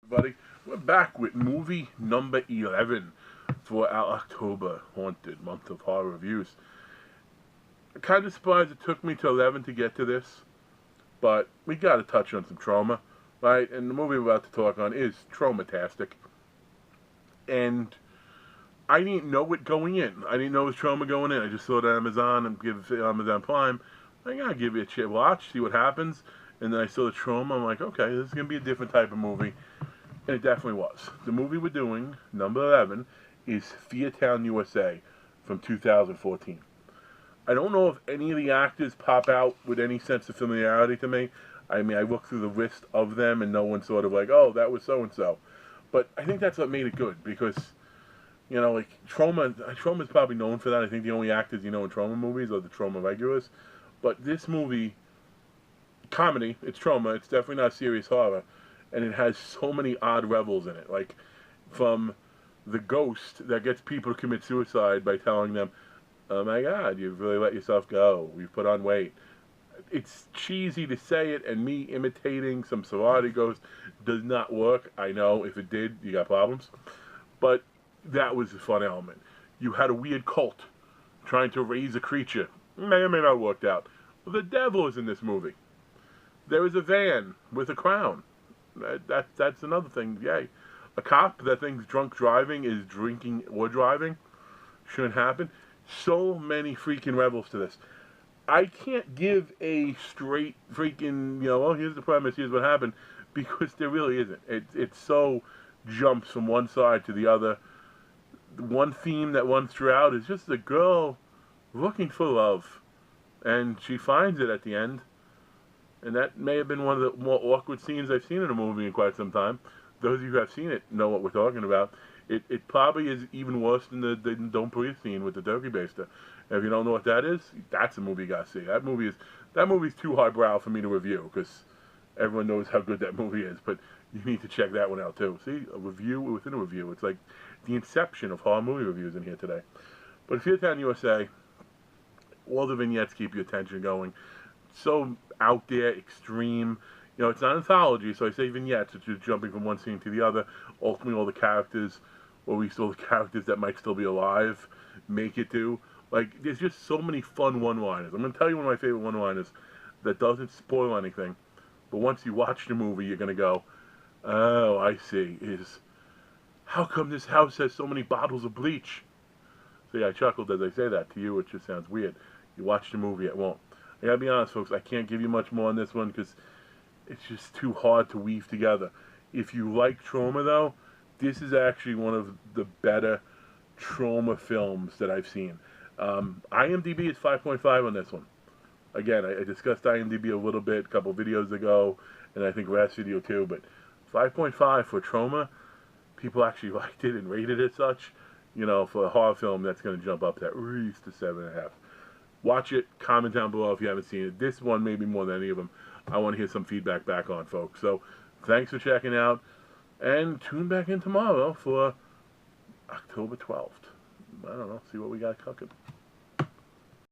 Everybody, we're back with movie number 11 for our October haunted month of horror reviews. I'm kind of surprised it took me to 11 to get to this, but we got to touch on some Troma, right? And the movie we're about to talk on is Traumatastic. And I didn't know it going in. I didn't know it was Troma going in. I just saw it on Amazon and give Amazon Prime. I gotta give it a watch, see what happens. And then I saw the Troma. I'm like, okay, this is gonna be a different type of movie. And it definitely was. The movie we're doing, number 11, is Fear Town, USA from 2014. I don't know if any of the actors pop out with any sense of familiarity to me. I mean, I looked through the list of them and no one's sort of like, oh, that was so-and-so. But I think that's what made it good because, you know, like, Troma's probably known for that. I think the only actors you know in Troma movies are the Troma regulars. But this movie, comedy, it's Troma, it's definitely not serious horror. And it has so many odd revels in it, like from the ghost that gets people to commit suicide by telling them, oh my god, you've really let yourself go, you've put on weight. It's cheesy to say it, and me imitating some sorority ghost does not work. I know, if it did, you got problems. But that was a fun element. You had a weird cult trying to raise a creature. May or may not have worked out. The devil is in this movie. There is a van with a crown. That's another thing. Yay. A cop that thinks drunk driving is drinking or driving. Shouldn't happen. So many freaking rebels to this. I can't give a straight freaking, you know, well, here's the premise, here's what happened, because there really isn't. It so jumps from one side to the other. One theme that runs throughout is just a girl looking for love. And she finds it at the end. And that may have been one of the more awkward scenes I've seen in a movie in quite some time. Those of you who have seen it know what we're talking about. It probably is even worse than the Don't Breathe scene with the turkey baster. And if you don't know what that is, that's a movie you gotta see. That movie's too highbrow for me to review because everyone knows how good that movie is. But you need to check that one out too. See, a review within a review. It's like the inception of horror movie reviews in here today. But Fear Town, USA, all the vignettes keep your attention going. So out there, extreme. You know, it's not an anthology, so I say vignettes. It's just jumping from one scene to the other. Ultimately, all the characters, or at least all the characters that might still be alive, make it to. Like, there's just so many fun one-liners. I'm going to tell you one of my favorite one-liners that doesn't spoil anything. But once you watch the movie, you're going to go, oh, I see, is, how come this house has so many bottles of bleach? See, I chuckled as I say that to you. It just sounds weird. You watch the movie, it won't. I gotta be honest, folks, I can't give you much more on this one because it's just too hard to weave together. If you like Troma, though, this is actually one of the better Troma films that I've seen. IMDb is 5.5 on this one. Again, I discussed IMDb a little bit a couple videos ago, and I think last video too, but 5.5 for Troma, people actually liked it and rated it such. You know, for a horror film, that's going to jump up to at least a 7.5. Watch it, comment down below if you haven't seen it. This one maybe more than any of them I want to hear some feedback back on, folks. So, thanks for checking out, and tune back in tomorrow for October 12th. I don't know, see what we got cooking.